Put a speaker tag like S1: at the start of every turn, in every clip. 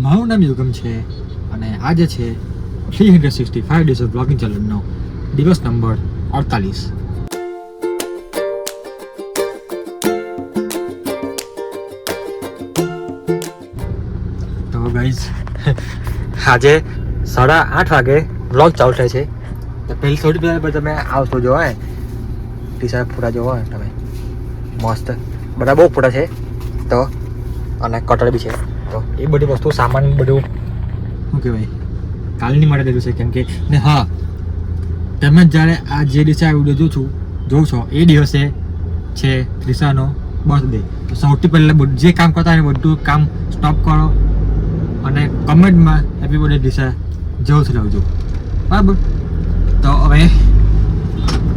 S1: મારું નામ યુગમ છે અને આજે છે 365 ડેઝ ઓફ બ્લોગિંગ ચેલેન્જનો દિવસ નંબર 48. તો ગાઈઝ આજે 8:30 વાગે બ્લોગ ચાલુ થાય છે. તો પહેલી સૌથી પહેલાં તમે આવશો જો હોય ટી શર્ટ ફોટા જોવો હોય તમે મસ્ત બધા બહુ ફોટા છે તો અને કટર બી છે. તો એ બધી વસ્તુ સામાન બધું શું કહેવાય કાલની માટે દીધું છે કેમ કે ને હા તમે જ્યારે આ જે દિવસે આ વિડીયો જોઉં છો એ દિવસે છે ત્રિશાનો બર્થડે. તો સૌથી પહેલાં જે કામ કરતા હોય બધું કામ સ્ટોપ કરો અને કમેન્ટમાં હેપી બર્થડે ત્રિશા જરૂરથી લખજો બરાબર. તો હવે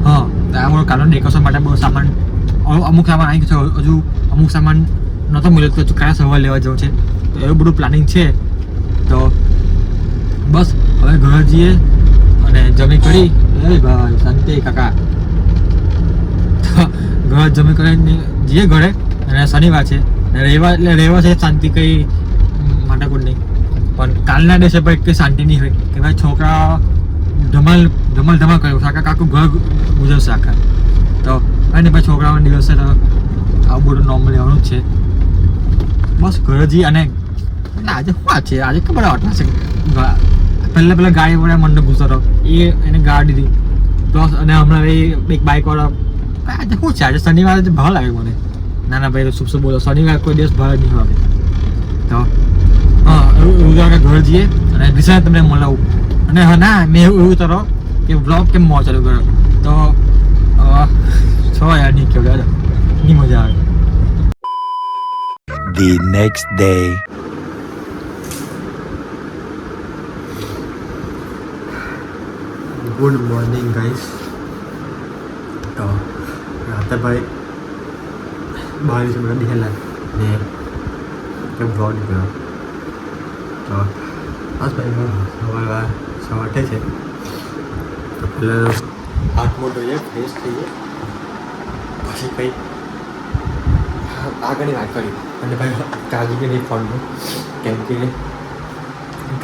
S1: હા અમારો કાલનો ડેકોરેશન માટે બહુ સામાન અમુક સામાન આવી ગયો છે, હજુ અમુક સામાન નહોતો મળ્યો તો કયા સવાલ લેવા જવું છે તો એવું બધું પ્લાનિંગ છે. તો બસ હવે ઘર જઈએ અને જમી કરી ભાઈ શાંતિ કાકા તો ઘર જમી કરીને જઈએ ઘરે. અને શનિવાર છે રહેવા એટલે રહેવા છે શાંતિ કંઈ માટે કોઈ નહીં. પણ કાલના દિવસે પણ કંઈ શાંતિ નહીં હોય કે ભાઈ છોકરા ધમાલ કર્યું આખું ઘર ગુજરશે આખા. તો અને પછી છોકરાઓના દિવસે તો આવું બધું નોર્મલ રહેવાનું જ છે. બસ ઘરે જઈએ અને આજે શું છે આજે ખબર વાટના છે પહેલાં ગાડી વડે મને ગુસ્સો હતો એને ગાડી દીધી પ્લસ અને હમણાં એક બાઇકવાળો આજે શું છે આજે શનિવારે ભાવ લાગે મને. ના ભાઈ શુભ બોલો શનિવાર કોઈ દિવસ ભાવ નહીં આવે. તો હા એવું ઘર જઈએ અને દિશા તમને મળાવું અને હા ના મેં એવું કરો કે વ્લોગ કેમ મોં ચાલુ કર્યો તો છો યાર નહીં કેવું નહીં મજા આવે.
S2: The next day.
S1: Good morning guys. તો રાતે ભાઈ બહાર બધા બેસેલા ને કેમ વ્લોગ નીકળ્યો તો બસ ભાઈ સવારે છે. તો પહેલાં હાથ મોઢ ધોઈએ ફ્રેશ થઈએ પછી કંઈ આગળની વાત કરી અને ભાઈ ચાર્જિંગ નહીં ફોનનું કેમ કે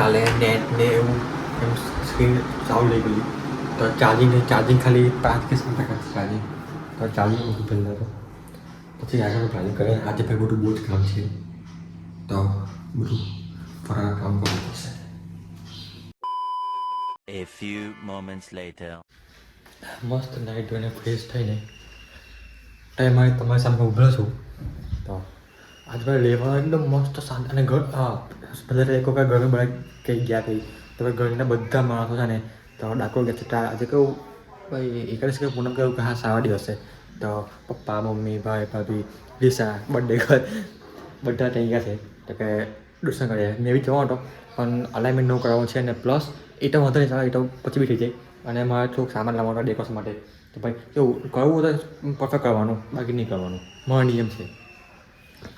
S1: કાલે નેટ ને એવું એમ સ્ક્રીન ચાલુ લઈ ગયેલી તો ચાર્જિંગ ખાલી 5 કે 7% ચાર્જિંગ તો ચાર્જિંગ મૂકી પહેલાં તો પછી આગળનું પ્લાનિંગ કરે. આજે ભાઈ બધું બહુ જ કામ છે તો બધું ફરાર કામ કરવું પડશે.
S2: A few moments later.
S1: મસ્ત નાઇટ ધોઈને ફ્રેશ થઈને ટાઈમ આવે તમારી સામે ઊભો છું. તો આજ ભાઈ લેવા એકદમ મસ્ત શાંત અને ઘર હા પહેલાં એક વખત ઘરે બધા કંઈ ગયા કંઈ તો ભાઈ ઘરના બધા માણસો છે ને તો ડાકોર ગયા છે. આજે કહું ભાઈ એકાદશ કે પૂનમ કહ્યું કે હા સારા દિવસે તો પપ્પા મમ્મી ભાઈ ભાભી દિશા બર્થડે ઘર બધા ત્યાં ગયા છે તો કે દર્શન કર્યા. મેં બી જવાનો હતો પણ અલાઇનમેન્ટ ન કરાવવાનું છે અને પ્લસ એ તો વાંધો નહીં ચાલે એ તો પછી બી થઈ જાય અને મારે થોડુંક સામાન લાવવાનો ડેકોરેશન માટે તો ભાઈ એવું કરવું તો પરફેક્ટ કરવાનું બાકી નહીં કરવાનું મારો નિયમ છે.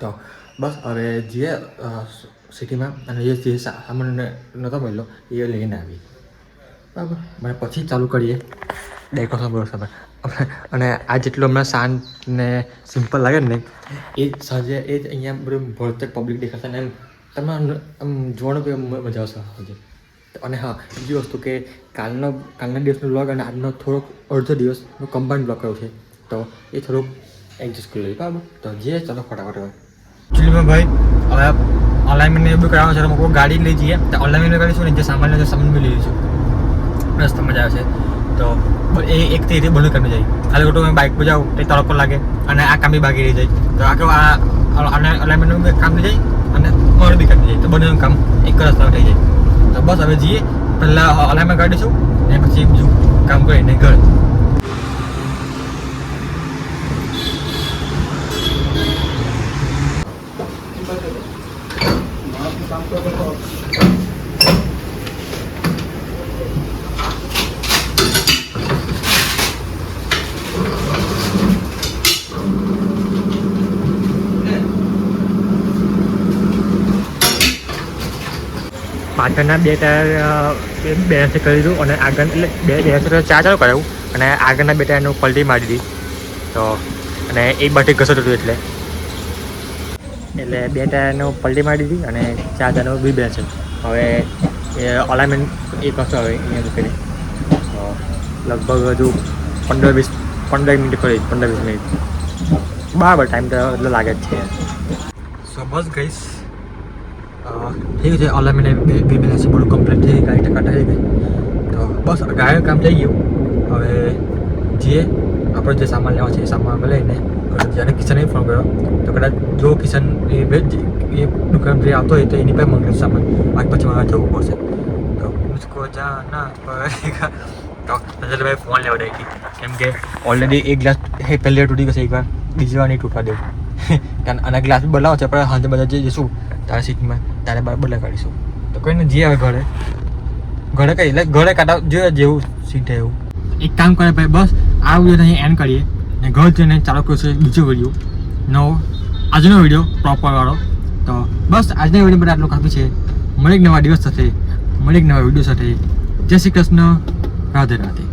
S1: તો બસ હવે જે સિટીમાં અને જે સામાન નહોતો મળેલો એ લઈને આવી બરાબર. મને પછી ચાલુ કરીએ ડેકોરેશન બરોબર. અને આ જેટલું હમણાં શાંત ને સિમ્પલ લાગે ને એ જ સાંજે એ જ અહીંયા બધું ભરતક પબ્લિક દેખાશે ને એમ તમે આમ જોવાનું કંઈ મજા આવશે સાંજે. અને હા બીજી વસ્તુ કે કાલના દિવસનો વ્લોગ અને આજનો થોડોક અડધો દિવસનો કમ્બાઇન્ડ વ્લોગ કર્યો છે તો એ થોડુંક એડજસ્ટ કરી લઈએ બરાબર. તો જે ચાલો ફટાફટ હોય એકચ્યુઅલીમાં ભાઈ હવે ઓનલાઈન એવું કરાવવાનું છે તો ગાડી લઈ જઈએ તો ઓનલાઈન કરીશું ને જે સામાન બી લઈ લઈશું રસ્તા મજા આવે છે. તો એ એક તે રીતે બંધ કરી જાય ખાલી ખોટું મેં બાઇક પર જાઉં તો તડકો લાગે અને આ કામ બી બાકી રહી જાય તો આખું આ અલાઇનમેન્ટનું બી કામ થઈ જાય અને મારું બી કામ થઈ જાય તો બંનેનું કામ એક જ રસ્તા થઈ જાય. તો બસ હવે જઈએ પહેલાં અલાઇનમેન્ટ કાઢીશું ને પછી બીજું કામ કરીને ઘર. પાછળના બે ટાયર બેલેન્સ કરી દીધું અને આગળ એટલે બે બેલેન્સ ચાલુ કરાવ્યું અને આગળના બે ટાયરનું પલટી મારી દીધી તો અને એક બાજુ ઘસટ હતું એટલે એટલે 2 ટાયરનો પલટી મારી દીધી અને 4 ટાયરનો બી બે છે. હવે એ અલાઇનમેન્ટ એક વસ્તુ હવે અહીંયા મૂકીને લગભગ હજુ 15 મિનિટ કરી 15-20 મિનિટ બરાબર ટાઈમ તો એટલે લાગે જ છે. સો બસ ગઈશ ઠીક છે. અલાઇનમેન્ટ બી બેલેન્સ બધું કમ્પ્લીટ થઈ ગઈ, ગાડી ટકા થઈ ગઈ. તો બસ ગાડીનું કામ થઈ ગયું. હવે જે આપણે જે સામાન લેવા છે એ સામાન લઈને જ્યારે કિશને ફોન કર્યો તો કદાચ જો કિશન એ દુકાન જે આવતો હોય તો એની પાસે મંગાવ્યું સામાન, બાકી પછી મારે જવું પડશે. તો મુસ્કો જાના પડેગા. તો નજરભાઈ ફોન લેવા દઈ કેમ કે ઓલરેડી એક ગ્લાસ પહેલી તૂટી ગયો છે એકવાર, બીજી વાર નહીં તૂટવા દેવું. કારણ આના ગ્લાસ બી બદલાવો છે આપણે હાથે બધા જઈશું તારા સીટમાં તારે બદલા કાઢીશું. તો કોઈને જે આવે ઘરે કઈ એટલે ઘરે કાઢા જોઈએ જેવું સીટ થાય એવું. એક કામ કરે ભાઈ, બસ આ વિડીયો અહીં એન્ડ કરીએ ને ઘર જઈને ચાલુ કરશે બીજો વિડીયો નવો, આજનો વિડીયો પ્રોપર વાળો. તો બસ આજના વિડીયો માટે આટલું કાફી છે. મળે એક નવા દિવસ સાથે, મળે એક નવા વિડીયો સાથે. જય શ્રી કૃષ્ણ, રાધે રાધે.